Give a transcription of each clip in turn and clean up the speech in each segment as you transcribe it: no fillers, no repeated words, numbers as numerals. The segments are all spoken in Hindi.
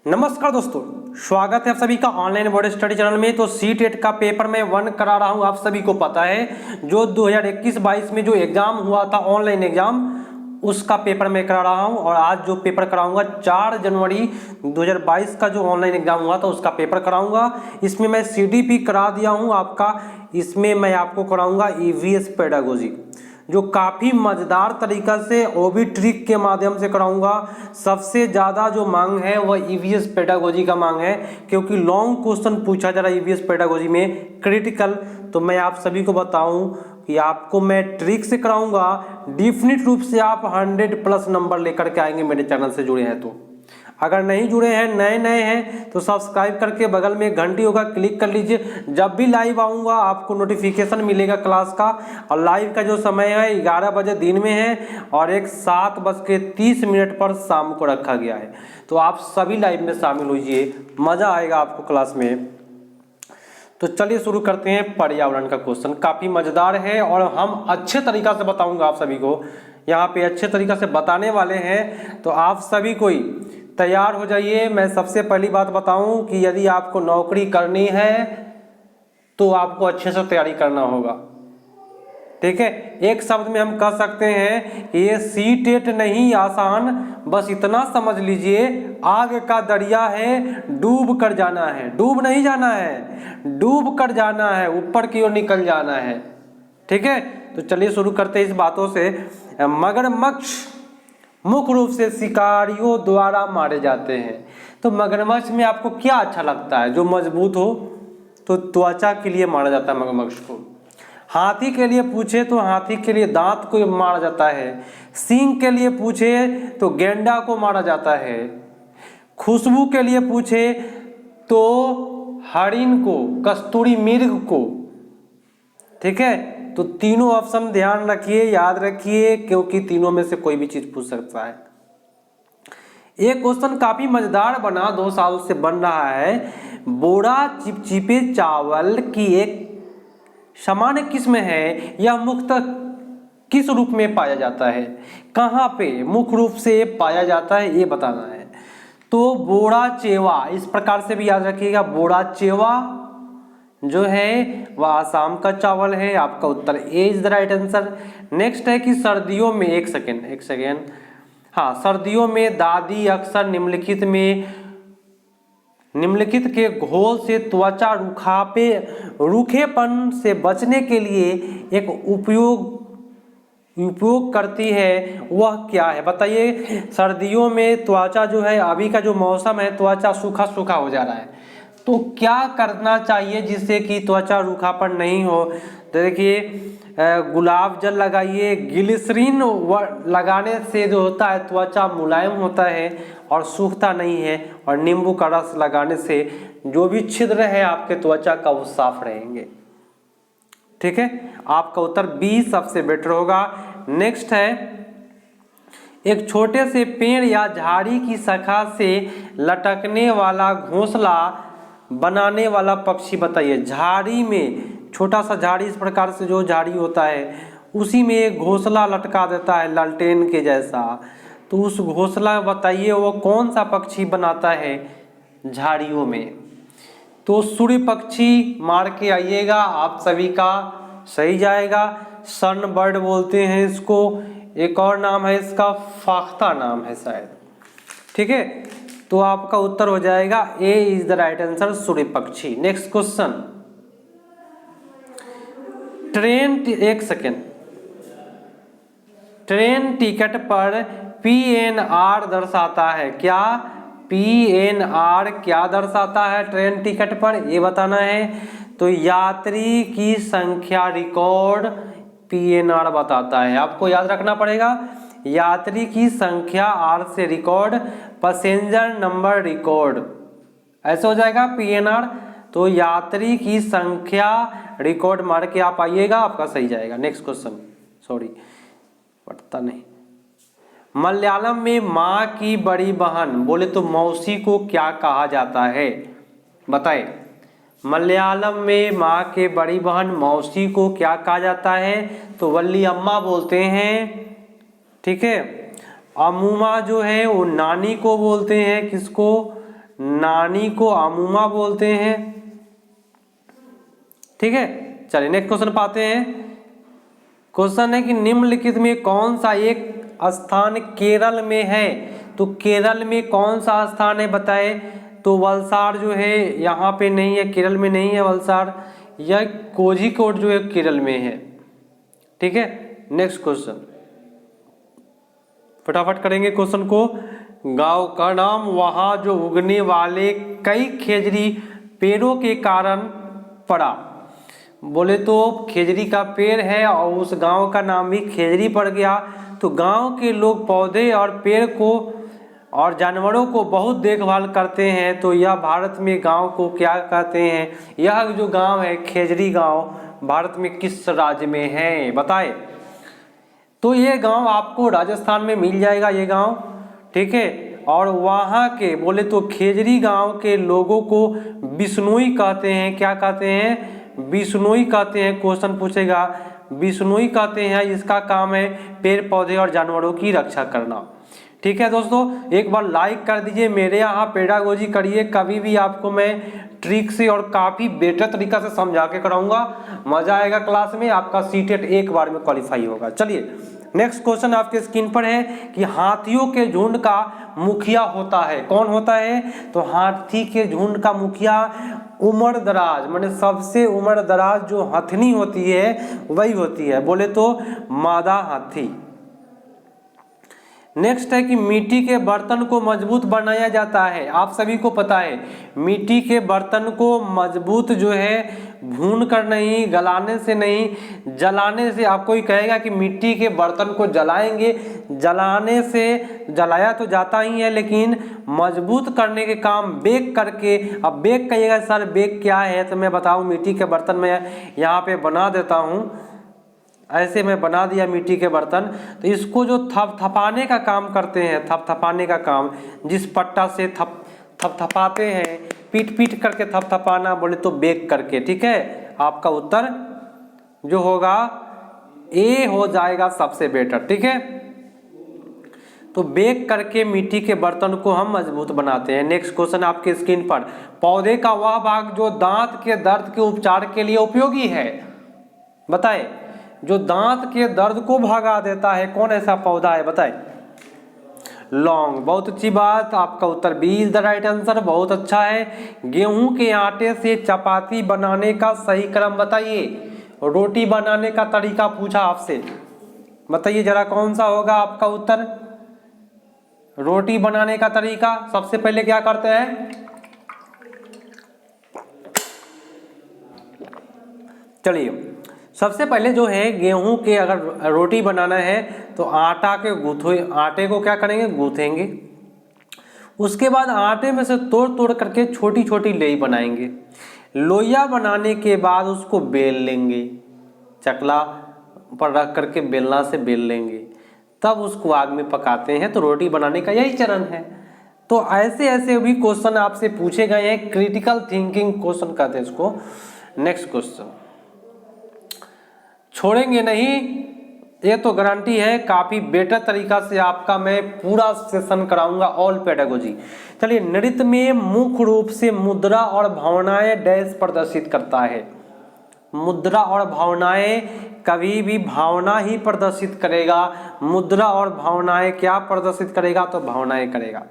नमस्कार दोस्तों, स्वागत है आप सभी का ऑनलाइन बोर्ड स्टडी चैनल में। तो सी-टेट का पेपर मैं 1 करा रहा हूं। आप सभी को पता है जो 2021-22 में जो एग्जाम हुआ था ऑनलाइन एग्जाम, उसका पेपर मैं करा रहा हूं। और आज जो पेपर कराऊंगा 4 जनवरी 2022 का जो ऑनलाइन एग्जाम हुआ था उसका पेपर कराऊंगा। इसमें मैं CDP करा दिया हूँ आपका। इसमें मैं आपको कराऊंगा EVS पेडागोजी, जो काफ़ी मज़ेदार तरीक़ा से OB ट्रिक के माध्यम से कराऊंगा। सबसे ज़्यादा जो मांग है वह EVS पेडागोजी का मांग है, क्योंकि लॉन्ग क्वेश्चन पूछा जा रहा है EVS पेडागोजी में क्रिटिकल। तो मैं आप सभी को बताऊं कि आपको मैं ट्रिक से कराऊंगा, डेफिनेट रूप से आप 100+ नंबर लेकर के आएंगे मेरे चैनल से जुड़े हैं तो। अगर नहीं जुड़े हैं, नए हैं, तो सब्सक्राइब करके बगल में घंटी होगा क्लिक कर लीजिए। जब भी लाइव आऊँगा आपको नोटिफिकेशन मिलेगा क्लास का। और लाइव का जो समय है 11 बजे दिन में है और एक 7:30 पर शाम को रखा गया है। तो आप सभी लाइव में शामिल होइए, मज़ा आएगा आपको क्लास में। तो चलिए शुरू करते हैं। पर्यावरण का क्वेश्चन काफ़ी मज़ेदार है और हम अच्छे तरीक़ा से बताऊँगा आप सभी को। यहाँ पे अच्छे तरीक़ा से बताने वाले हैं, तो आप सभी कोई तैयार हो जाइए। मैं सबसे पहली बात बताऊं कि यदि आपको नौकरी करनी है तो आपको अच्छे से तैयारी करना होगा, ठीक है। एक शब्द में हम कह सकते हैं कि ये सी-टेट नहीं आसान, बस इतना समझ लीजिए आग का दरिया है, डूब कर जाना है। डूब नहीं जाना है, डूब कर जाना है, ऊपर की ओर निकल जाना है, ठीक है। तो चलिए शुरू करते हैं इस बातों से। मगरमच्छ मुख्य रूप से शिकारियों द्वारा मारे जाते हैं। तो मगरमच्छ में आपको क्या अच्छा लगता है? जो मजबूत हो, तो त्वचा के लिए मारा जाता है मगरमच्छ को। हाथी के लिए पूछे तो हाथी के लिए दांत को मारा जाता है। सींग के लिए पूछे तो गेंडा को मारा जाता है। खुशबू के लिए पूछे तो हरिण को, कस्तूरी मृग को, ठीक है। तो तीनों ऑप्शन ध्यान रखिए, याद रखिए, क्योंकि तीनों में से कोई भी चीज पूछ सकता है। ये क्वेश्चन काफी मजेदार बना, 2 साल से बन रहा है। बोरा चिपचिपे चावल की एक सामान्य किस्म है, यह मुख्यतः किस रूप में पाया जाता है? कहाँ पे मुख्य रूप से पाया जाता है ये बताना है। तो बोरा चेवा, इस प्रकार से भी याद रखिएगा। बोरा चेवा जो है वह आसाम का चावल है। आपका उत्तर A is the right answer. Next है कि सर्दियों में, एक सेकेंड, हाँ, सर्दियों में दादी अक्सर निम्नलिखित के घोल से त्वचा रूखेपन से बचने के लिए एक उपयोग करती है, वह क्या है बताइए। सर्दियों में त्वचा जो है, अभी का जो मौसम है, त्वचा सूखा सूखा हो जा रहा है, तो क्या करना चाहिए जिससे कि त्वचा रूखापन नहीं हो? देखिए, गुलाब जल लगाइए। ग्लिसरीन लगाने से जो होता है त्वचा मुलायम होता है और सूखता नहीं है। और नींबू का रस लगाने से जो भी छिद्र है आपके त्वचा का वो साफ रहेंगे, ठीक है। आपका उत्तर बी सबसे बेटर होगा। नेक्स्ट है, एक छोटे से पेड़ या झाड़ी की शाखा से लटकने वाला घोंसला बनाने वाला पक्षी बताइए। झाड़ी में, छोटा सा झाड़ी, इस प्रकार से जो झाड़ी होता है उसी में एक घोंसला लटका देता है लालटेन के जैसा। तो उस घोंसला बताइए वो कौन सा पक्षी बनाता है झाड़ियों में? तो सूर्य पक्षी मार के आइएगा, आप सभी का सही जाएगा। सन बर्ड बोलते हैं इसको, एक और नाम है इसका फाख्ता नाम है शायद, ठीक है। तो आपका उत्तर हो जाएगा ए इज द राइट आंसर, सूर्य पक्षी। नेक्स्ट क्वेश्चन, ट्रेन टिकट पर PNR दर्शाता है क्या? PNR क्या दर्शाता है ट्रेन टिकट पर, ये बताना है। तो यात्री की संख्या रिकॉर्ड PNR बताता है, आपको याद रखना पड़ेगा। यात्री की संख्या, R से रिकॉर्ड, पैसेंजर नंबर रिकॉर्ड, ऐसे हो जाएगा PNR। तो यात्री की संख्या रिकॉर्ड मार के आप आइएगा, आपका सही जाएगा। नेक्स्ट क्वेश्चन, सॉरी पढ़ता नहीं। मलयालम में माँ की बड़ी बहन बोले तो मौसी को क्या कहा जाता है बताएं। मलयालम में माँ के बड़ी बहन मौसी को क्या कहा जाता है? तो वल्ली अम्मा बोलते हैं, ठीक है। अमूमा जो है वो नानी को बोलते हैं, किसको? नानी को अमूमा बोलते हैं। ठीक है, चलिए नेक्स्ट क्वेश्चन पाते हैं। क्वेश्चन है कि निम्नलिखित में कौन सा एक स्थान केरल में है? तो केरल में कौन सा स्थान है बताए? तो वलसाड़ जो है यहाँ पे नहीं है, केरल में नहीं है वलसाड़, या कोझिकोड जो है केरल में है। ठीक है, नेक्स्ट क्वेश्चन फटाफट करेंगे क्वेश्चन को। गांव का नाम वहां जो उगने वाले कई खेजड़ी पेड़ों के कारण पड़ा। बोले तो खेजड़ी का पेड़ है और उस गांव का नाम भी खेजड़ी पड़ गया। तो गांव के लोग पौधे और पेड़ को और जानवरों को बहुत देखभाल करते हैं। तो यह भारत में गांव को क्या कहते हैं? यह जो गांव है खेजड़ी गांव भारत में किस राज्य में है बताए? तो ये गांव आपको राजस्थान में मिल जाएगा ये गांव। ठीक है, और वहाँ के बोले तो खेजड़ी गांव के लोगों को बिश्नोई कहते हैं। क्या कहते हैं? बिश्नोई कहते हैं। क्वेश्चन पूछेगा बिश्नोई कहते हैं। इसका काम है पेड़ पौधे और जानवरों की रक्षा करना। ठीक है दोस्तों, एक बार लाइक कर दीजिए। मेरे यहाँ पेडागोजी करिए, कभी भी आपको मैं ट्रिक से और काफ़ी बेटर तरीका से समझा के कराऊंगा। मजा आएगा क्लास में, आपका सीटेट एक बार में क्वालिफाई होगा। चलिए नेक्स्ट क्वेश्चन आपके स्क्रीन पर है कि हाथियों के झुंड का मुखिया होता है। कौन होता है? तो हाथी के झुंड का मुखिया उम्र दराज, माने सबसे उम्र दराज जो हथनी होती है वही होती है। बोले तो मादा हाथी। नेक्स्ट है कि मिट्टी के बर्तन को मजबूत बनाया जाता है। आप सभी को पता है मिट्टी के बर्तन को मजबूत जो है भून कर नहीं, गलाने से नहीं, जलाने से। आपको ही कहेगा कि मिट्टी के बर्तन को जलाएंगे, जलाने से जलाया तो जाता ही है, लेकिन मजबूत करने के काम बेक करके। अब बेक कहिएगा सर बेक क्या है? तो मैं बताऊं, मिट्टी के बर्तन में यहाँ पे बना देता हूँ। ऐसे मैं बना दिया मिट्टी के बर्तन। तो इसको जो थपथपाने का काम करते हैं, थपथपाने का काम, जिस पट्टा से थपथपाते हैं, पीट पीट करके थपथपाना, बोले तो बेक करके। ठीक है, आपका उत्तर जो होगा ए हो जाएगा सबसे बेटर। ठीक है, तो बेक करके मिट्टी के बर्तन को हम मजबूत बनाते हैं। नेक्स्ट क्वेश्चन आपके स्क्रीन पर, पौधे का वह भाग जो दांत के दर्द के उपचार के लिए उपयोगी है बताए? जो दांत के दर्द को भगा देता है, कौन ऐसा पौधा है बताए? लौंग। बहुत अच्छी बात, आपका उत्तर B is the right answer. बहुत अच्छा है। गेहूं के आटे से चपाती बनाने का सही क्रम बताइए। रोटी बनाने का तरीका पूछा आपसे, बताइए जरा कौन सा होगा आपका उत्तर? रोटी बनाने का तरीका सबसे पहले क्या करते हैं? चलिए सबसे पहले जो है गेहूं के अगर रोटी बनाना है तो आटे को क्या करेंगे? गूंथेंगे। उसके बाद आटे में से तोड़ तोड़ करके छोटी छोटी लोई बनाएंगे। लोइया बनाने के बाद उसको बेल लेंगे, चकला पर रख करके बेलना से बेल लेंगे, तब उसको आग में पकाते हैं। तो रोटी बनाने का यही चरण है। तो ऐसे ऐसे भी क्वेश्चन आपसे पूछे गए हैं, क्रिटिकल थिंकिंग क्वेश्चन कहते हैं इसको। नेक्स्ट क्वेश्चन छोड़ेंगे नहीं, ये तो गारंटी है। काफी बेटर तरीका से आपका मैं पूरा सेशन कराऊंगा, ऑल पेडागोजी। चलिए, नृत्य में मुख्य रूप से मुद्रा और भावनाएं डैश प्रदर्शित करता है। मुद्रा और भावनाएं, कभी भी भावना ही प्रदर्शित करेगा। मुद्रा और भावनाएं क्या प्रदर्शित करेगा? तो भावनाएं करेगा।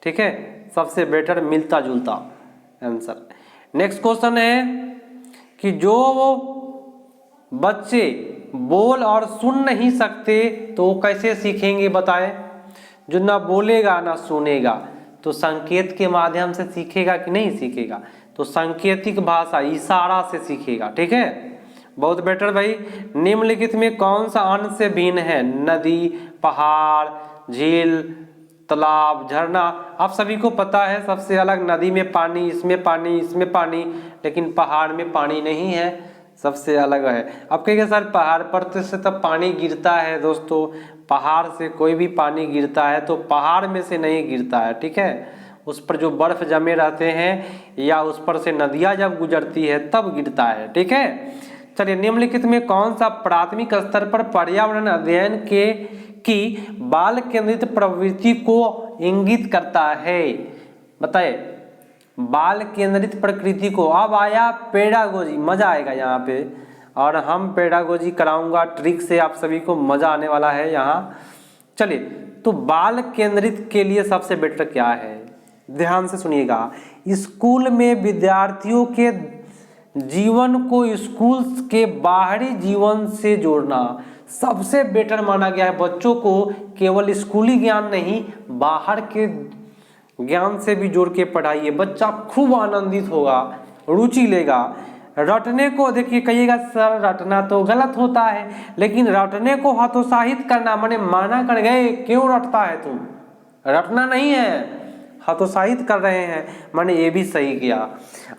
ठीक है, सबसे बेटर मिलता जुलता आंसर। नेक्स्ट क्वेश्चन है कि जो बच्चे बोल और सुन नहीं सकते तो वो कैसे सीखेंगे बताए? जो ना बोलेगा ना सुनेगा तो संकेत के माध्यम से सीखेगा कि नहीं सीखेगा? तो सांकेतिक भाषा, इशारा से सीखेगा। ठीक है, बहुत बेटर भाई। निम्नलिखित में कौन सा अन्न से भिन्न है? नदी, पहाड़, झील, तालाब, झरना। आप सभी को पता है सबसे अलग नदी में पानी, इसमें पानी, इसमें पानी, लेकिन पहाड़ में पानी नहीं है, सबसे अलग है। अब कहेंगे सर पहाड़ पर से तब पानी गिरता है। दोस्तों, पहाड़ से कोई भी पानी गिरता है तो पहाड़ में से नहीं गिरता है। ठीक है, उस पर जो बर्फ जमे रहते हैं या उस पर से नदियाँ जब गुजरती है तब गिरता है। ठीक है, चलिए निम्नलिखित में कौन सा प्राथमिक स्तर पर पर्यावरण अध्ययन की बाल केंद्रित प्रवृत्ति को इंगित करता है? बताइए, बाल केंद्रित प्रकृति को। अब आया पेडागोजी, मजा आएगा यहाँ पे, और हम पेडागोजी कराऊंगा ट्रिक से, आप सभी को मजा आने वाला है यहाँ। चलिए, तो बाल केंद्रित के लिए सबसे बेटर क्या है, ध्यान से सुनिएगा। स्कूल में विद्यार्थियों के जीवन को स्कूल के बाहरी जीवन से जोड़ना सबसे बेटर माना गया है। बच्चों को केवल स्कूली ज्ञान नहीं, बाहर के ज्ञान से भी जोड़ के पढ़ाइए, बच्चा खूब आनंदित होगा, रुचि लेगा। रटने को देखिए, कहिएगा सर रटना तो गलत होता है, लेकिन रटने को हतोत्साहित करना, माने माना कर गए क्यों रटता है तुम, रटना नहीं है, हतोत्साहित कर रहे हैं, माने ये भी सही किया।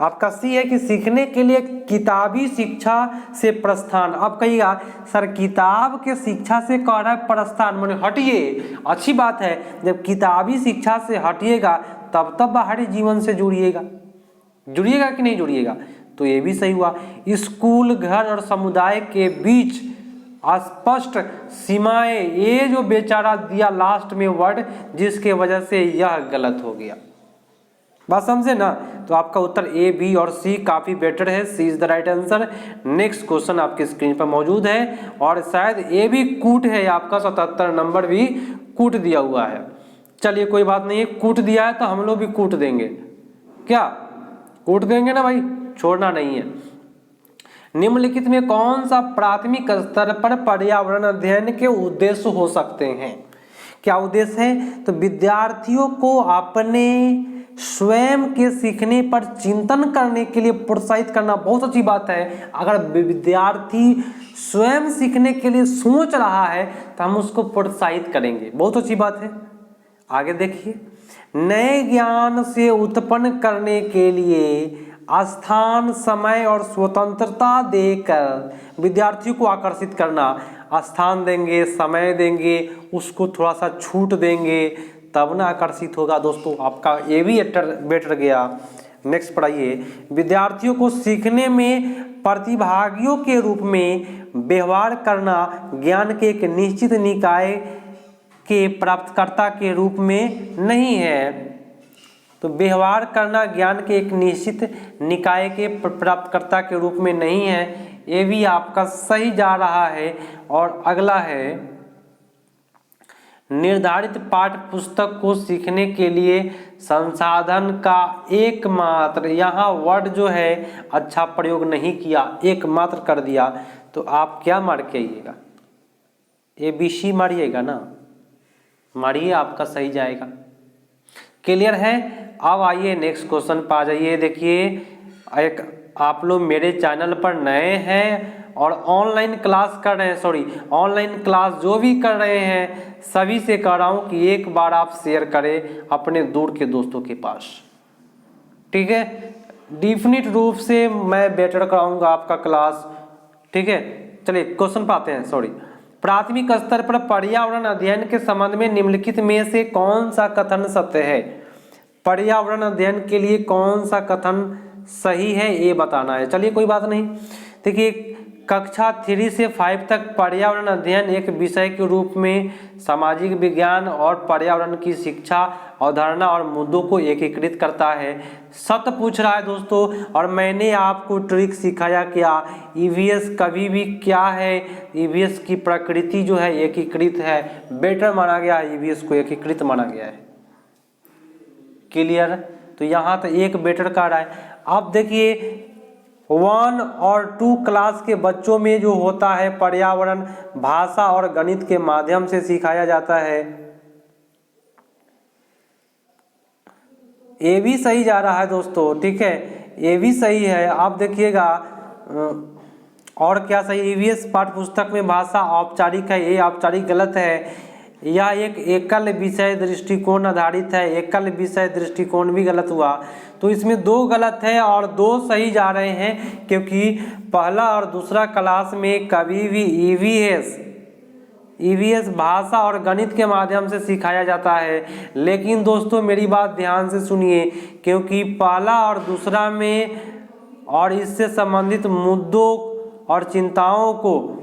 आपका सी है कि सीखने के लिए किताबी शिक्षा से प्रस्थान। अब कहिएगा सर किताब के शिक्षा से कह रहा है प्रस्थान, माने हटिए, अच्छी बात है, जब किताबी शिक्षा से हटिएगा तब बाहरी जीवन से जुड़िएगा, जुड़िएगा कि नहीं जुड़िएगा, तो ये भी सही हुआ। स्कूल, घर और समुदाय के बीच स्पष्ट सीमाएं, ये जो बेचारा दिया लास्ट में वर्ड, जिसके वजह से यह गलत हो गया। बात समझे ना, तो आपका उत्तर ए, बी और सी काफी बेटर है, C is the right answer. Next question आपकी स्क्रीन पर मौजूद है, और शायद ए भी कूट है आपका, 77 नंबर भी कूट दिया हुआ है। चलिए कोई बात नहीं, कूट दिया है तो हम लोग भी कूट देंगे, क्या कूट देंगे ना भाई, छोड़ना नहीं है। निम्नलिखित में कौन सा प्राथमिक स्तर पर पर्यावरण अध्ययन के उद्देश्य हो सकते हैं, क्या उद्देश्य है, तो विद्यार्थियों को अपने स्वयं के सीखने पर चिंतन करने के लिए प्रोत्साहित करना। बहुत अच्छी बात है, अगर विद्यार्थी स्वयं सीखने के लिए सोच रहा है तो हम उसको प्रोत्साहित करेंगे, बहुत अच्छी बात है। आगे देखिए, नए ज्ञान से उत्पन्न करने के लिए स्थान, समय और स्वतंत्रता देकर विद्यार्थियों को आकर्षित करना। स्थान देंगे, समय देंगे, उसको थोड़ा सा छूट देंगे, तब ना आकर्षित होगा। दोस्तों आपका ये भी बेटर गया। नेक्स्ट पढ़ाइए, विद्यार्थियों को सीखने में प्रतिभागियों के रूप में व्यवहार करना ज्ञान के एक निश्चित निकाय के प्राप्तकर्ता के रूप में नहीं है। तो व्यवहार करना ज्ञान के एक निश्चित निकाय के प्राप्तकर्ता के रूप में नहीं है, ये भी आपका सही जा रहा है। और अगला है, निर्धारित पाठ्य पुस्तक को सीखने के लिए संसाधन का एकमात्र, यहाँ वर्ड जो है अच्छा प्रयोग नहीं किया, एकमात्र कर दिया, तो आप क्या मार के आइएगा, ABC मारिएगा ना, मारिए, आपका सही जाएगा। क्लियर है। अब आइए नेक्स्ट क्वेश्चन पर आ जाइए। देखिए, एक आप लोग मेरे चैनल पर नए हैं और ऑनलाइन क्लास कर रहे हैं, सॉरी ऑनलाइन क्लास जो भी कर रहे हैं सभी से कह रहा हूँ कि एक बार आप शेयर करें अपने दूर के दोस्तों के पास, ठीक है। डेफिनिट रूप से मैं बेटर कराऊंगा आपका क्लास, ठीक है। चलिए क्वेश्चन पर आते हैं। सॉरी, प्राथमिक स्तर पर पर्यावरण अध्ययन के संबंध में निम्नलिखित में से कौन सा कथन सत्य है। पर्यावरण अध्ययन के लिए कौन सा कथन सही है ये बताना है। चलिए कोई बात नहीं। देखिए, कक्षा 3 से 5 तक पर्यावरण अध्ययन एक विषय के रूप में सामाजिक विज्ञान और पर्यावरण की शिक्षा, अवधारणा और मुद्दों को एकीकृत करता है। सत्य पूछ रहा है दोस्तों, और मैंने आपको ट्रिक सिखाया क्या, EVS कभी भी क्या है, EVS की प्रकृति जो है एकीकृत है, बेटर माना गया है, EVS को एकीकृत माना गया है। क्लियर। तो यहाँ तो एक बेटर का रहा है। अब देखिए 1 और 2 क्लास के बच्चों में जो होता है पर्यावरण भाषा और गणित के माध्यम से सिखाया जाता है, ये भी सही जा रहा है दोस्तों, ठीक है, ये भी सही है। आप देखिएगा और क्या सही, EVS पाठ्य पुस्तक में भाषा औपचारिक है, ये औपचारिक गलत है। यह एक एकल विषय दृष्टिकोण आधारित है, एकल विषय दृष्टिकोण भी गलत हुआ। तो इसमें 2 गलत है और 2 सही जा रहे हैं, क्योंकि पहला और दूसरा क्लास में कभी भी EVS भाषा और गणित के माध्यम से सिखाया जाता है। लेकिन दोस्तों मेरी बात ध्यान से सुनिए, क्योंकि पहला और दूसरा में और इससे संबंधित मुद्दों और चिंताओं को,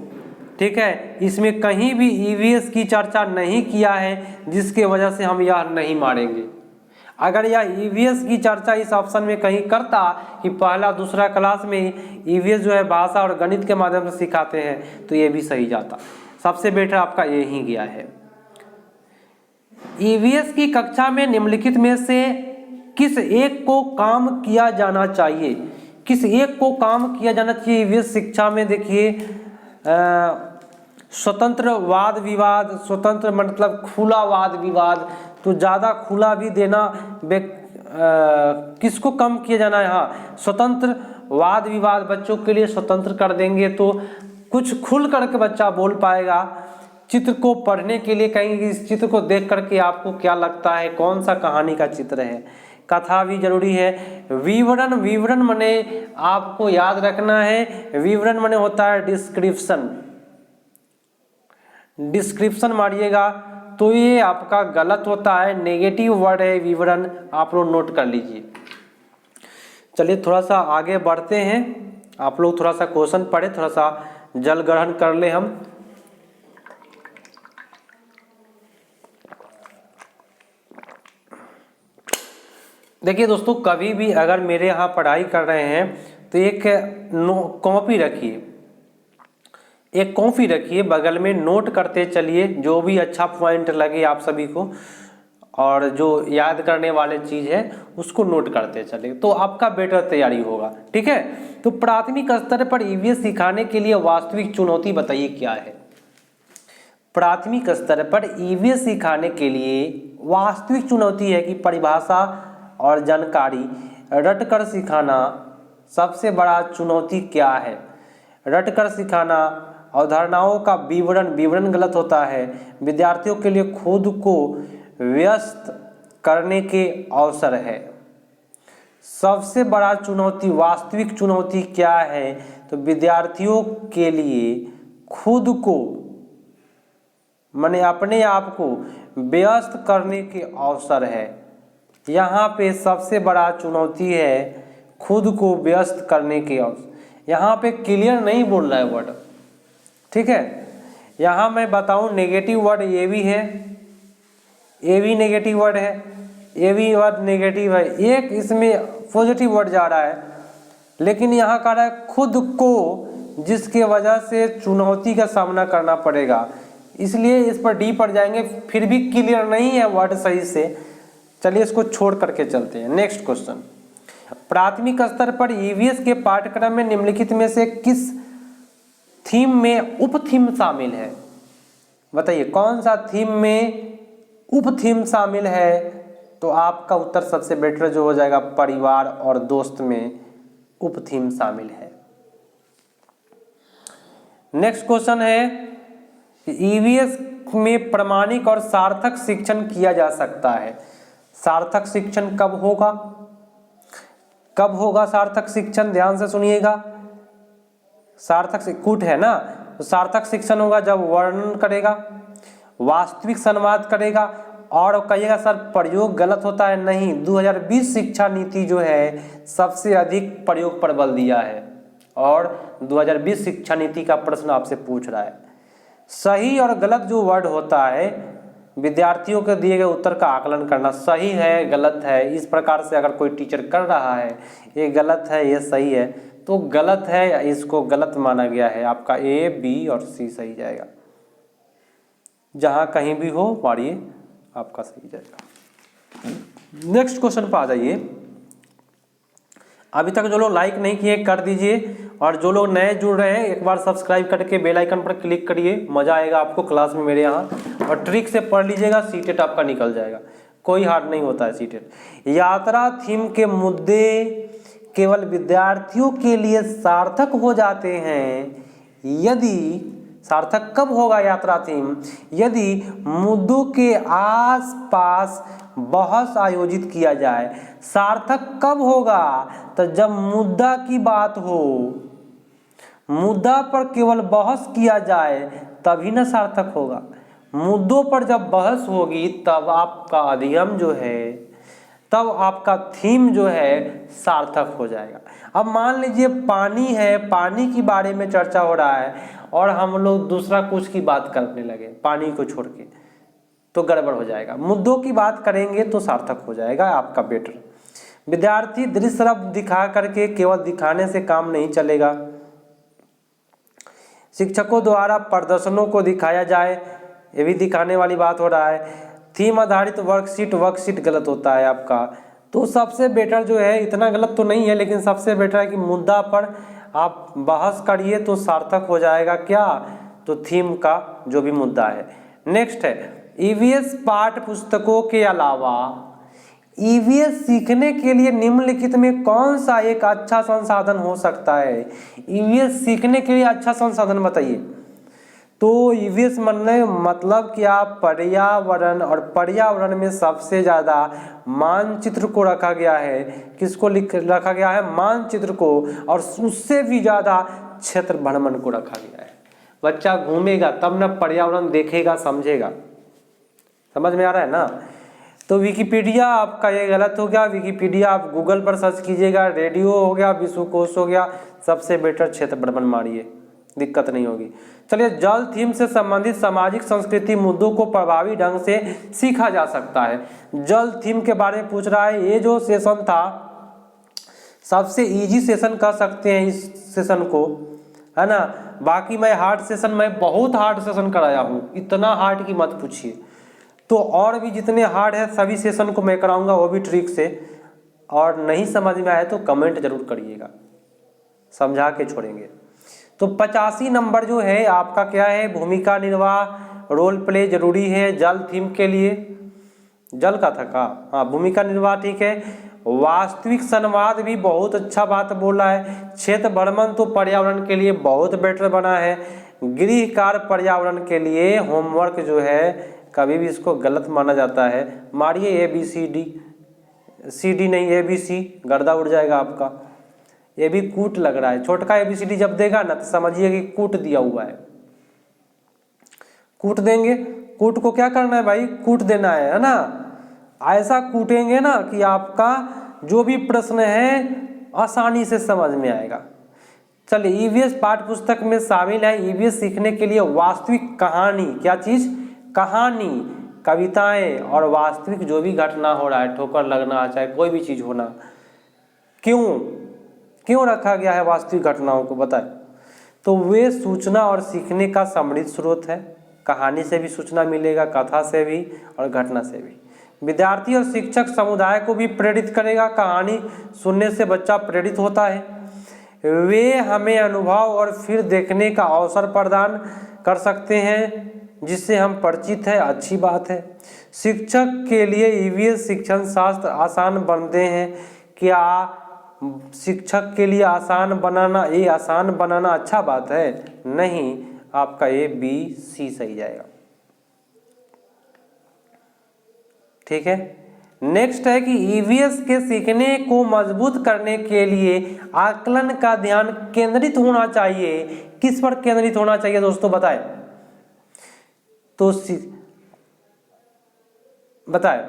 ठीक है, इसमें कहीं भी EVS की चर्चा नहीं किया है, जिसके वजह से हम यह नहीं मारेंगे। अगर यह ईवीएस की चर्चा इस ऑप्शन में कहीं करता कि पहला दूसरा क्लास में ईवीएस जो है भाषा और गणित के माध्यम से सिखाते हैं, तो ये भी सही जाता। सबसे बेटर आपका ये ही गया है। ईवीएस की कक्षा में निम्नलिखित में से किस एक को काम किया जाना चाहिए? किस एक को काम किया जाना चाहिए ईवीएस शिक्षा में? देखिए, स्वतंत्र वाद विवाद, स्वतंत्र मतलब खुला वाद विवाद, तो ज़्यादा खुला भी देना किसको कम किया जाना है? हाँ, स्वतंत्र वाद विवाद बच्चों के लिए स्वतंत्र कर देंगे तो कुछ खुल करके बच्चा बोल पाएगा। चित्र को पढ़ने के लिए कहीं इस चित्र को देख करके आपको क्या लगता है कौन सा कहानी का चित्र है। कथा भी जरूरी है। विवरण, विवरण माने आपको याद रखना है, विवरण माने होता है डिस्क्रिप्शन। डिस्क्रिप्शन मारिएगा तो ये आपका गलत होता है, नेगेटिव वर्ड है विवरण, आप लोग नोट कर लीजिए। चलिए थोड़ा सा आगे बढ़ते हैं, आप लोग थोड़ा सा क्वेश्चन पढ़े, थोड़ा सा जल ग्रहण कर ले हम। देखिए दोस्तों, कभी भी अगर मेरे यहाँ पढ़ाई कर रहे हैं तो एक कॉपी रखिए, एक कॉपी रखिए बगल में, नोट करते चलिए जो भी अच्छा पॉइंट लगे आप सभी को, और जो याद करने वाले चीज़ है उसको नोट करते चलिए, तो आपका बेटर तैयारी होगा। ठीक है, तो प्राथमिक स्तर पर ईवीएस सिखाने के लिए वास्तविक चुनौती बताइए क्या है? प्राथमिक स्तर पर ईवीएस सिखाने के लिए वास्तविक चुनौती है कि परिभाषा और जानकारी रटकर सिखाना। सबसे बड़ा चुनौती क्या है? रटकर सिखाना, अवधारणाओं का विवरण, विवरण गलत होता है, विद्यार्थियों के लिए खुद को व्यस्त करने के अवसर है। सबसे बड़ा चुनौती, वास्तविक चुनौती क्या है? तो विद्यार्थियों के लिए खुद को माने अपने आप को व्यस्त करने के अवसर है। यहाँ पे सबसे बड़ा चुनौती है खुद को व्यस्त करने के अवसर। यहाँ पे क्लियर नहीं बोल रहा है वर्ड, ठीक है। यहाँ मैं बताऊँ नेगेटिव वर्ड ये भी है, ये भी नेगेटिव वर्ड है, ये भी वर्ड नेगेटिव है, एक इसमें पॉजिटिव वर्ड जा रहा है, लेकिन यहाँ कह रहा है खुद को, जिसके वजह से चुनौती का सामना करना पड़ेगा, इसलिए इस पर डी पर जाएंगे। फिर भी क्लियर नहीं है वर्ड सही से, चलिए इसको छोड़ करके चलते हैं। नेक्स्ट क्वेश्चन, प्राथमिक स्तर पर ईवीएस के पाठ्यक्रम में निम्नलिखित में से किस थीम में उप थीम शामिल है? बताइए कौन सा थीम में उप थीम शामिल है? तो आपका उत्तर सबसे बेटर जो हो जाएगा, परिवार और दोस्त में उप थीम शामिल है। नेक्स्ट क्वेश्चन है, ईवीएस में प्रामाणिक और सार्थक शिक्षण किया जा सकता है। सार्थक शिक्षण कब होगा? कब होगा सार्थक शिक्षण? ध्यान से सुनिएगा। सार्थक कूट है ना, तो सार्थक शिक्षण होगा जब वर्णन करेगा, वास्तविक संवाद करेगा, और कहिएगा सर प्रयोग गलत होता है। नहीं, 2020 शिक्षा नीति जो है सबसे अधिक प्रयोग पर बल दिया है, और 2020 शिक्षा नीति का प्रश्न आपसे पूछ रहा है। सही और गलत जो वर्ड होता है, विद्यार्थियों के दिए गए उत्तर का आकलन करना, सही है गलत है, इस प्रकार से अगर कोई टीचर कर रहा है, ये गलत है ये सही है, तो गलत है इसको गलत माना गया है। आपका ए, बी और सी सही जाएगा, जहां कहीं भी हो पढ़िए आपका सही जाएगा। नेक्स्ट क्वेश्चन पर आ जाइए। अभी तक जो लोग लाइक नहीं किए कर दीजिए, और जो लोग नए जुड़ रहे हैं एक बार सब्सक्राइब करके बेल आइकन पर क्लिक करिए। मजा आएगा आपको क्लास में मेरे यहाँ, और ट्रिक से पढ़ लीजिएगा, सीटेट आपका निकल जाएगा, कोई हार्ड नहीं होता है सीटेट। यात्रा थीम के मुद्दे केवल विद्यार्थियों के लिए सार्थक हो जाते हैं यदि, सार्थक कब होगा यात्रा थीम? यदि मुद्दों के आसपास बहस आयोजित किया जाए। सार्थक कब होगा? तो जब मुद्दा की बात हो, मुद्दा पर केवल बहस किया जाए तभी ना सार्थक होगा। मुद्दों पर जब बहस होगी तब आपका अध्ययन जो है, तब आपका थीम जो है सार्थक हो जाएगा। अब मान लीजिए पानी है, पानी के बारे में चर्चा हो रहा है, और हम लोग दूसरा कुछ की बात करने लगे पानी को छोड़ के, तो गड़बड़ हो जाएगा। मुद्दों की बात करेंगे तो सार्थक हो जाएगा आपका बेटर। विद्यार्थी दृश्य रब दिखा करके केवल दिखाने से काम नहीं चलेगा। शिक्षकों द्वारा प्रदर्शनों को दिखाया जाए, ये भी दिखाने वाली बात हो रहा है। थीम आधारित वर्कशीट गलत होता है आपका। तो सबसे बेटर जो है, इतना गलत तो नहीं है लेकिन सबसे बेटर है कि मुद्दा पर आप बहस करिए तो सार्थक हो जाएगा क्या, तो थीम का जो भी मुद्दा है। नेक्स्ट है ईवीएस पाठ्य पुस्तकों के अलावा ईवीएस सीखने के लिए निम्नलिखित में कौन सा एक अच्छा संसाधन हो सकता है। ईवीएस सीखने के लिए अच्छा संसाधन बताइए। तो ईवीएस मतलब कि आप पर्यावरण, और पर्यावरण में सबसे ज्यादा मानचित्र को रखा गया है। किसको रखा गया है? मानचित्र को, और उससे भी ज्यादा क्षेत्र भ्रमण को रखा गया है। बच्चा घूमेगा तब ना पर्यावरण देखेगा, समझेगा। समझ में आ रहा है ना? तो विकिपीडिया आपका ये गलत हो गया। विकिपीडिया आप गूगल पर सर्च कीजिएगा। रेडियो हो गया, विश्वकोश हो गया, सबसे बेटर क्षेत्र भ्रमण मारिए, दिक्कत नहीं होगी। चलिए, जल थीम से संबंधित सामाजिक संस्कृति मुद्दों को प्रभावी ढंग से सीखा जा सकता है। जल थीम के बारे में पूछ रहा है। ये जो सेशन था सबसे इजी सेशन कह सकते हैं इस सेशन को, है ना। बाकी मैं हार्ड सेशन, मैं बहुत हार्ड सेशन कराया हूँ, इतना हार्ड की मत पूछिए। तो और भी जितने हार्ड है सभी सेशन को मैं कराऊंगा, वो भी ट्रिक से। और नहीं समझ में आए तो कमेंट जरूर करिएगा, समझा के छोड़ेंगे। तो 85 नंबर जो है आपका क्या है? भूमिका निर्वाह, रोल प्ले जरूरी है जल थीम के लिए। जल का था का, हाँ, भूमिका निर्वाह ठीक है। वास्तविक संवाद भी बहुत अच्छा बात बोला है। क्षेत्र भ्रमण तो पर्यावरण के लिए बहुत बेटर बना है। गृह कार्य पर्यावरण के लिए होमवर्क जो है कभी भी इसको गलत माना जाता है। मारिए ABCD, CD नहीं ABC, गर्दा उड़ जाएगा आपका। ये भी कूट लग रहा है। छोटका ABCD जब देगा ना तो समझिए कि कूट दिया हुआ है। कूट देंगे, कूट को क्या करना है भाई? कूट देना है ना। ऐसा कूटेंगे ना कि आपका जो भी प्रश्न है आसानी से समझ में आएगा। चलिए, ईवीएस पाठ्य पुस्तक में शामिल है ईवीएस सीखने के लिए वास्तविक कहानी। क्या चीज? कहानी, कविताएं और वास्तविक जो भी घटना हो रहा है, ठोकर लगना चाहे कोई भी चीज होना, क्यों रखा गया है वास्तविक घटनाओं को, बताए। तो वे सूचना और सीखने का समृद्ध स्रोत है। कहानी से भी सूचना मिलेगा, कथा से भी और घटना से भी। विद्यार्थी और शिक्षक समुदाय को भी प्रेरित करेगा। कहानी सुनने से बच्चा प्रेरित होता है। वे हमें अनुभव और फिर देखने का अवसर प्रदान कर सकते हैं जिससे हम परिचित हैं, अच्छी बात है। शिक्षक के लिए ईवीएस शिक्षण शास्त्र आसान बनते हैं। क्या शिक्षक के लिए आसान बनाना अच्छा बात है? नहीं, आपका ABC सही जाएगा। ठीक है। नेक्स्ट है कि ईवीएस के सीखने को मजबूत करने के लिए आकलन का ध्यान केंद्रित होना चाहिए। किस पर केंद्रित होना चाहिए दोस्तों, बताएं। तो बताएं,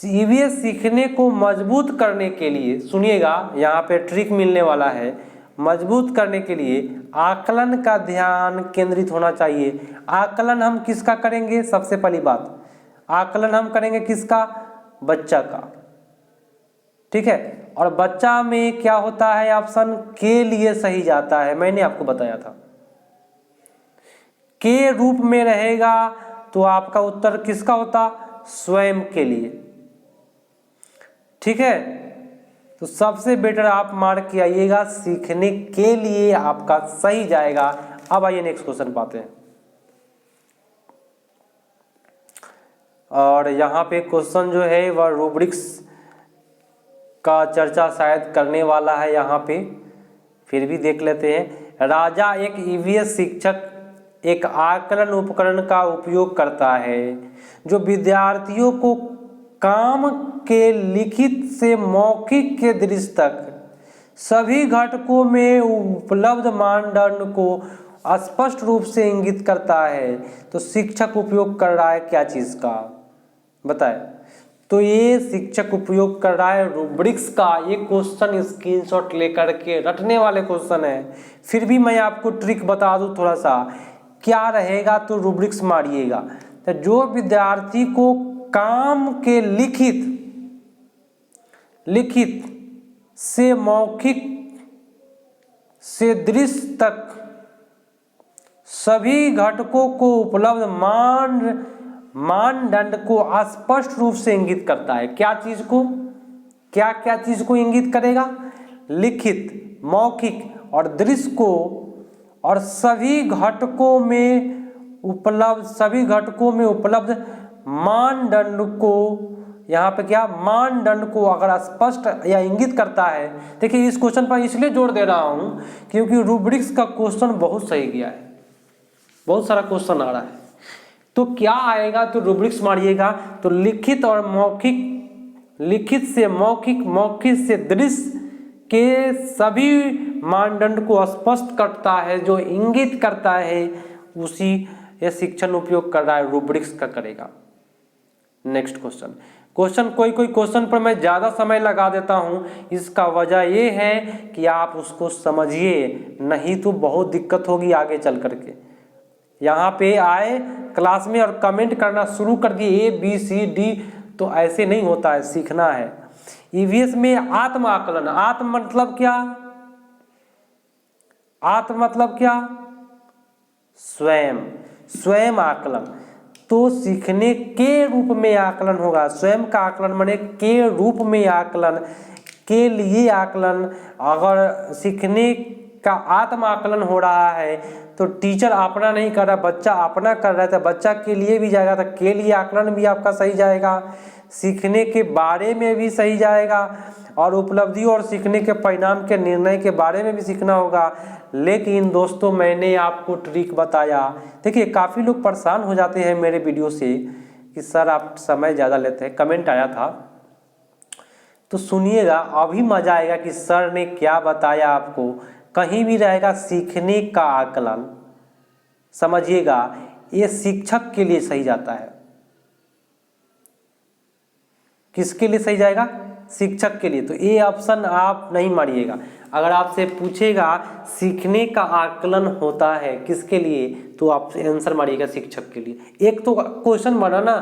ईवीएस सीखने को मजबूत करने के लिए, सुनिएगा यहाँ पे ट्रिक मिलने वाला है। मजबूत करने के लिए आकलन का ध्यान केंद्रित होना चाहिए। आकलन हम किसका करेंगे? सबसे पहली बात, आकलन हम करेंगे किसका? बच्चा का। ठीक है। और बच्चा में क्या होता है? ऑप्शन के लिए सही जाता है, मैंने आपको बताया था। के रूप में रहेगा तो आपका उत्तर किसका होता? स्वयं के लिए। ठीक है। तो सबसे बेटर आप मार्क किया आइएगा, सीखने के लिए आपका सही जाएगा। अब आइए नेक्स्ट क्वेश्चन पाते हैं। और यहाँ पे क्वेश्चन जो है वह रूब्रिक्स का चर्चा शायद करने वाला है यहाँ पे, फिर भी देख लेते हैं। राजा एक ईवीएस शिक्षक एक आकलन उपकरण का उपयोग करता है जो विद्यार्थियों को काम के लिखित से मौखिक के दृश्य तक सभी घटकों में उपलब्ध मानदंड को स्पष्ट रूप से इंगित करता है। तो शिक्षक उपयोग कर रहा है क्या चीज का, बताए। तो ये शिक्षक उपयोग कर रहा है रूब्रिक्स का। ये क्वेश्चन स्क्रीनशॉट लेकर के रटने वाले क्वेश्चन है। फिर भी मैं आपको ट्रिक बता दूं थोड़ा सा, क्या रहेगा तो रूब्रिक्स मारिएगा। तो जो विद्यार्थी को काम के लिखित से मौखिक से दृश्य तक सभी घटकों को उपलब्ध मानदंड को स्पष्ट रूप से इंगित करता है। क्या चीज को, क्या क्या चीज को इंगित करेगा? लिखित, मौखिक और दृश्य को, और सभी घटकों में उपलब्ध मानदंड को, यहाँ पे क्या मानदंड को अगर स्पष्ट या इंगित करता है। देखिए इस क्वेश्चन पर इसलिए जोर दे रहा हूं क्योंकि रूब्रिक्स का क्वेश्चन बहुत सही गया है, बहुत सारा क्वेश्चन आ रहा है। तो क्या आएगा, तो रूब्रिक्स मारिएगा तो लिखित और मौखिक, लिखित से मौखिक, मौखिक से दृश्य के सभी मानदंड को स्पष्ट करता है, जो इंगित करता है उसी ये शिक्षण उपयोग कर रहा है, रूब्रिक्स का करेगा। नेक्स्ट क्वेश्चन कोई क्वेश्चन पर मैं ज़्यादा समय लगा देता हूं, इसका वजह ये है कि आप उसको समझिए, नहीं तो बहुत दिक्कत होगी आगे चल करके। यहाँ पे आए क्लास में और कमेंट करना शुरू कर दिए ABCD, तो ऐसे नहीं होता है, सीखना है। ईवीएस में आत्म आकलन, आत्म मतलब क्या? आत्म मतलब क्या? स्वयं आकलन। तो सीखने के रूप में आकलन होगा, स्वयं का आकलन माने के रूप में आकलन, के लिए आकलन। अगर सीखने का आत्म आकलन हो रहा है तो टीचर अपना नहीं कर रहा, बच्चा अपना कर रहा है, तो बच्चा के लिए भी जाएगा, तो के लिए आकलन भी आपका सही जाएगा, सीखने के बारे में भी सही जाएगा, और उपलब्धि और सीखने के परिणाम के निर्णय के बारे में भी सीखना होगा। लेकिन दोस्तों मैंने आपको ट्रिक बताया। देखिए काफ़ी लोग परेशान हो जाते हैं मेरे वीडियो से कि सर आप समय ज़्यादा लेते हैं, कमेंट आया था। तो सुनिएगा, अभी मजा आएगा कि सर ने क्या बताया आपको। कहीं भी रहेगा सीखने का आकलन, समझिएगा ये शिक्षक के लिए सही जाता है। किसके लिए सही जाएगा? शिक्षक के लिए। तो ये ऑप्शन आप नहीं मारिएगा। अगर आपसे पूछेगा सीखने का आकलन होता है किसके लिए, तो आप आंसर मारिएगा शिक्षक के लिए। एक तो क्वेश्चन बना ना,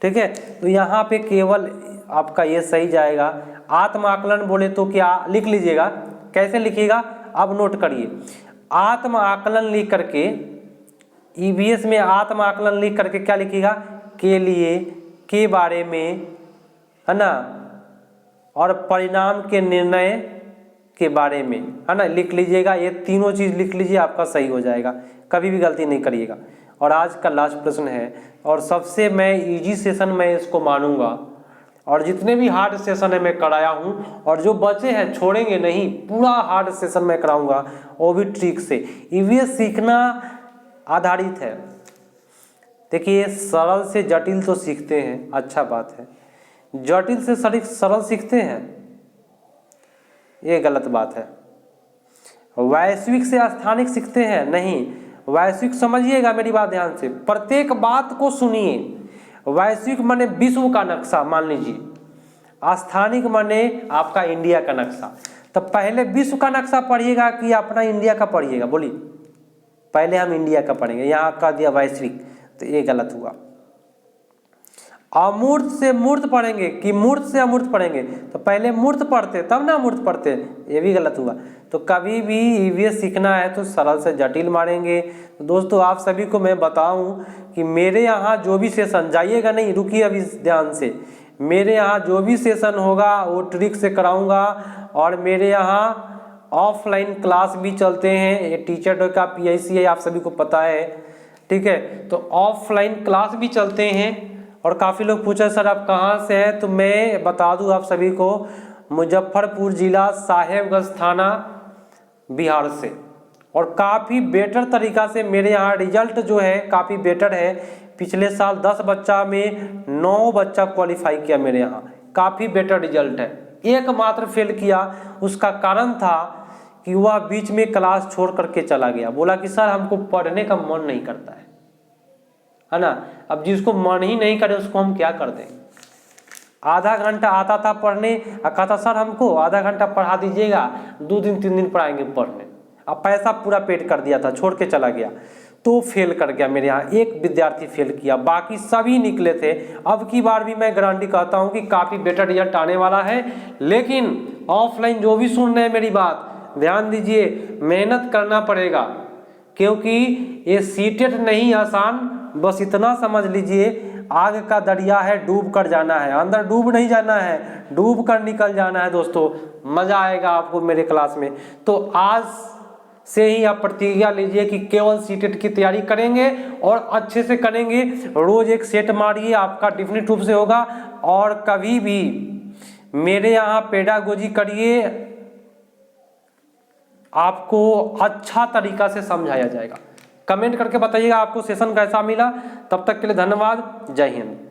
ठीक है। तो यहाँ पे केवल आपका ये सही जाएगा। आत्म आकलन बोले तो क्या लिख लीजिएगा, कैसे लिखिएगा अब नोट करिए। आत्म आकलन लिख करके ईवीएस में आत्म आकलन लिख करके क्या लिखिएगा? के लिए, के बारे में, है ना, और परिणाम के निर्णय के बारे में, है ना, लिख लीजिएगा। ये तीनों चीज लिख लीजिए, आपका सही हो जाएगा, कभी भी गलती नहीं करिएगा। और आज का लास्ट प्रश्न है, और सबसे मैं इजी सेशन में इसको मानूंगा, और जितने भी हार्ड सेशन है मैं कराया हूँ, और जो बचे हैं छोड़ेंगे नहीं, पूरा हार्ड सेशन मैं कराऊंगा, वो भी ट्रिक से। ईवीएस सीखना आधारित है। देखिए सरल से जटिल तो सीखते हैं, अच्छा बात है, जटिल से सरल सीखते हैं, ये गलत बात है। वैश्विक से स्थानिक सीखते हैं, नहीं। वैश्विक समझिएगा मेरी बात ध्यान से, प्रत्येक बात को सुनिए। वैश्विक माने विश्व का नक्शा मान लीजिए, स्थानिक माने आपका इंडिया का नक्शा। तो पहले विश्व का नक्शा पढ़िएगा कि अपना इंडिया का पढ़िएगा? बोलिए, पहले हम इंडिया का पढ़ेंगे, यहाँ का दिया वैश्विक, तो ये गलत हुआ। अमूर्त से मूर्त पढ़ेंगे कि मूर्त से अमूर्त पढ़ेंगे? तो पहले मूर्त पढ़ते तब ना अमूर्त पढ़ते, ये भी गलत हुआ। तो कभी भी ईवीएस सीखना है तो सरल से जटिल मारेंगे। तो दोस्तों आप सभी को मैं बताऊं कि मेरे यहाँ जो भी सेशन, जाइएगा नहीं, रुकिए अभी ध्यान से, मेरे यहाँ जो भी सेशन होगा वो ट्रिक से कराऊंगा। और मेरे यहाँ ऑफलाइन क्लास भी चलते हैं, ये टीचर डे का PIC है, आप सभी को पता है, ठीक है। तो ऑफलाइन क्लास भी चलते हैं। और काफ़ी लोग पूछे सर आप कहाँ से हैं, तो मैं बता दूं आप सभी को, मुजफ्फरपुर जिला, साहेबगंज थाना, बिहार से। और काफ़ी बेटर तरीका से मेरे यहाँ रिजल्ट जो है काफ़ी बेटर है। पिछले साल 10 बच्चा में 9 बच्चा क्वालिफाई किया मेरे यहाँ, काफ़ी बेटर रिजल्ट है। एकमात्र फेल किया, उसका कारण था कि वह बीच में क्लास छोड़ करके चला गया, बोला कि सर हमको पढ़ने का मन नहीं करता है ना। अब जिसको मन ही नहीं करे उसको हम क्या कर दें। आधा घंटा आता था पढ़ने, कहता सर हमको आधा घंटा पढ़ा दीजिएगा, 2 दिन 3 दिन पढ़ाएंगे पढ़ने। अब पैसा पूरा पेड कर दिया था, छोड़ के चला गया। तो फेल कर गया, मेरे यहाँ एक विद्यार्थी फेल किया, बाकी सभी निकले थे। अब की बार भी मैं गारंटी कहता हूँ कि काफ़ी बेटर रिजल्ट आने वाला है। लेकिन ऑफलाइन जो भी सुन रहे हैं मेरी बात ध्यान दीजिए, मेहनत करना पड़ेगा, क्योंकि ये सीटेट नहीं आसान, बस इतना समझ लीजिए आग का दरिया है, डूब कर जाना है, अंदर डूब नहीं जाना है, डूब कर निकल जाना है दोस्तों। मजा आएगा आपको मेरे क्लास में। तो आज से ही आप प्रतिज्ञा लीजिए कि केवल सीटेट की तैयारी करेंगे और अच्छे से करेंगे, रोज एक सेट मारिए, आपका डेफिनेट रूप से होगा। और कभी भी मेरे यहाँ पेडागोजी करिए, आपको अच्छा तरीका से समझाया जाएगा। कमेंट करके बताइएगा आपको सेशन कैसा मिला। तब तक के लिए धन्यवाद, जय हिंद।